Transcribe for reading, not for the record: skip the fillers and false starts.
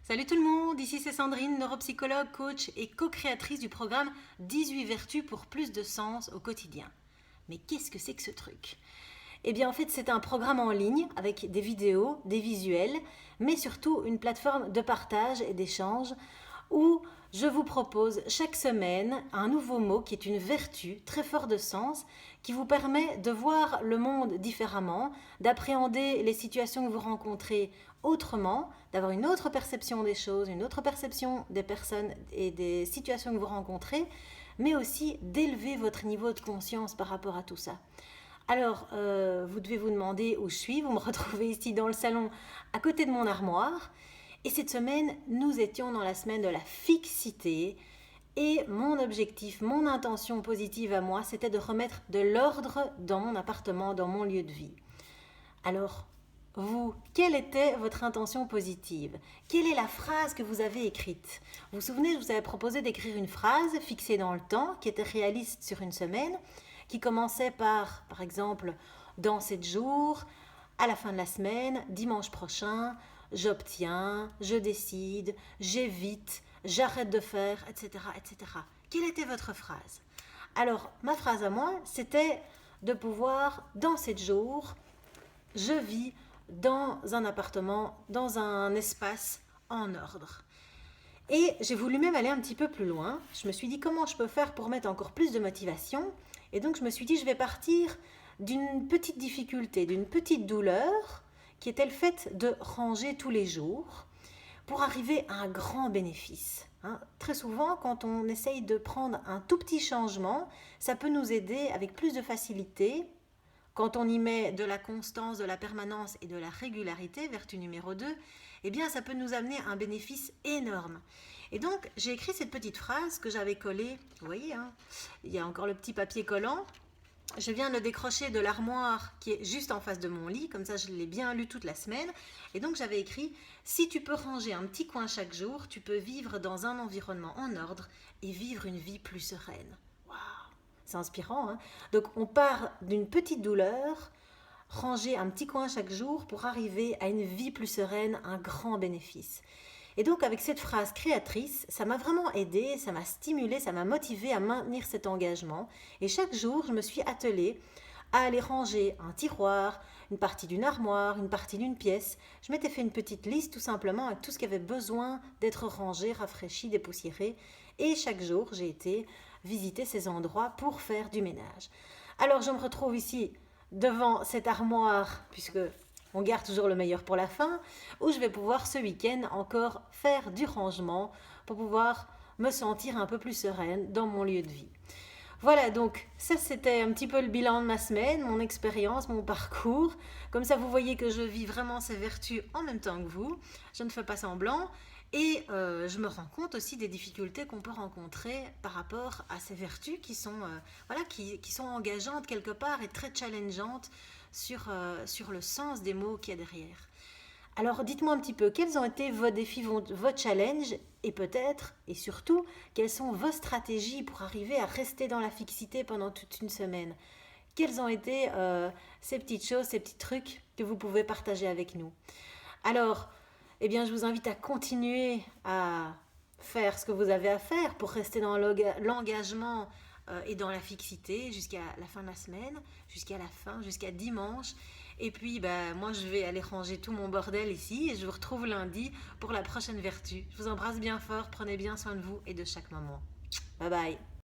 Salut tout le monde, ici c'est Sandrine, neuropsychologue, coach et co-créatrice du programme 18 vertus pour plus de sens au quotidien. Mais qu'est-ce que c'est que ce truc? Eh bien en fait c'est un programme en ligne avec des vidéos, des visuels, mais surtout une plateforme de partage et d'échange où je vous propose chaque semaine un nouveau mot qui est une vertu très fort de sens qui vous permet de voir le monde différemment, d'appréhender les situations que vous rencontrez autrement, d'avoir une autre perception des choses, une autre perception des personnes et des situations que vous rencontrez, mais aussi d'élever votre niveau de conscience par rapport à tout ça. Alors, vous devez vous demander où je suis. Vous me retrouvez ici dans le salon à côté de mon armoire. Et cette semaine, nous étions dans la semaine de la fixité. Et mon objectif, mon intention positive à moi, c'était de remettre de l'ordre dans mon appartement, dans mon lieu de vie. Alors, vous, quelle était votre intention positive? Quelle est la phrase que vous avez écrite? Vous vous souvenez, je vous avais proposé d'écrire une phrase fixée dans le temps, qui était réaliste sur une semaine, qui commençait par exemple, dans 7 jours, à la fin de la semaine, dimanche prochain, j'obtiens, je décide, j'évite, j'arrête de faire, etc., etc. Quelle était votre phrase? Alors, ma phrase à moi, c'était de pouvoir, dans 7 jours, je vis dans un appartement, dans un espace en ordre. Et j'ai voulu même aller un petit peu plus loin. Je me suis dit comment je peux faire pour mettre encore plus de motivation. Et donc je me suis dit je vais partir d'une petite difficulté, d'une petite douleur qui était le fait de ranger tous les jours pour arriver à un grand bénéfice. Très souvent, quand on essaye de prendre un tout petit changement, ça peut nous aider avec plus de facilité. Quand on y met de la constance, de la permanence et de la régularité, vertu numéro 2, eh bien ça peut nous amener un bénéfice énorme. Et donc j'ai écrit cette petite phrase que j'avais collée, vous voyez, il y a encore le petit papier collant. Je viens de le décrocher de l'armoire qui est juste en face de mon lit, comme ça je l'ai bien lu toute la semaine. Et donc j'avais écrit « Si tu peux ranger un petit coin chaque jour, tu peux vivre dans un environnement en ordre et vivre une vie plus sereine. » Waouh, c'est inspirant, hein? Donc on part d'une petite douleur, ranger un petit coin chaque jour pour arriver à une vie plus sereine, un grand bénéfice. Et donc avec cette phrase créatrice, ça m'a vraiment aidée, ça m'a stimulée, ça m'a motivée à maintenir cet engagement. Et chaque jour, je me suis attelée à aller ranger un tiroir, une partie d'une armoire, une partie d'une pièce. Je m'étais fait une petite liste tout simplement avec tout ce qui avait besoin d'être rangé, rafraîchi, dépoussiéré. Et chaque jour, j'ai été visiter ces endroits pour faire du ménage. Alors je me retrouve ici devant cette armoire, puisque on garde toujours le meilleur pour la fin, où je vais pouvoir ce week-end encore faire du rangement pour pouvoir me sentir un peu plus sereine dans mon lieu de vie. Voilà, donc ça c'était un petit peu le bilan de ma semaine, mon expérience, mon parcours. Comme ça vous voyez que je vis vraiment ces vertus en même temps que vous. Je ne fais pas semblant. Et je me rends compte aussi des difficultés qu'on peut rencontrer par rapport à ces vertus qui sont, qui sont engageantes quelque part et très challengeantes sur le sens des mots qu'il y a derrière. Alors dites-moi un petit peu, quels ont été vos défis, vos challenges et peut-être, et surtout, quelles sont vos stratégies pour arriver à rester dans la fixité pendant toute une semaine? Quelles ont été ces petites choses, ces petits trucs que vous pouvez partager avec nous? Alors, eh bien, je vous invite à continuer à faire ce que vous avez à faire pour rester dans l'engagement et dans la fixité jusqu'à la fin de la semaine, jusqu'à la fin, jusqu'à dimanche. Et puis, moi, je vais aller ranger tout mon bordel ici et je vous retrouve lundi pour la prochaine vertu. Je vous embrasse bien fort, prenez bien soin de vous et de chaque moment. Bye bye.